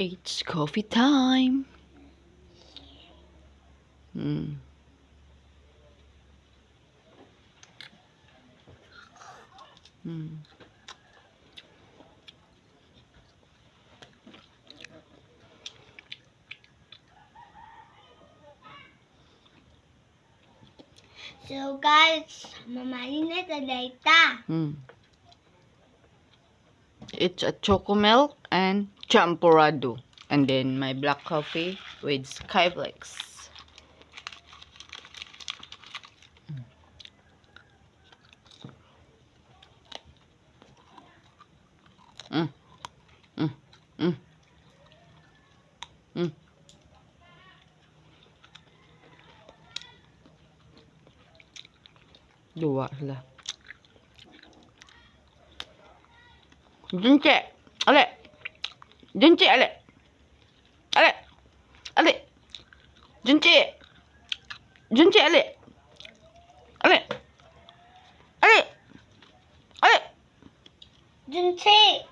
It's coffee time. Mm. Mm. So guys, mamain na talaga. It's a choco milk and champorado. And then my black coffee with Skyflex. Mm. Mm. Mm. Mm. Dua sila. Junce! Ale! Junce! Ale! Ale! Ale! Junce! Junce! Ale! Ale! Ale! Ale! Junce!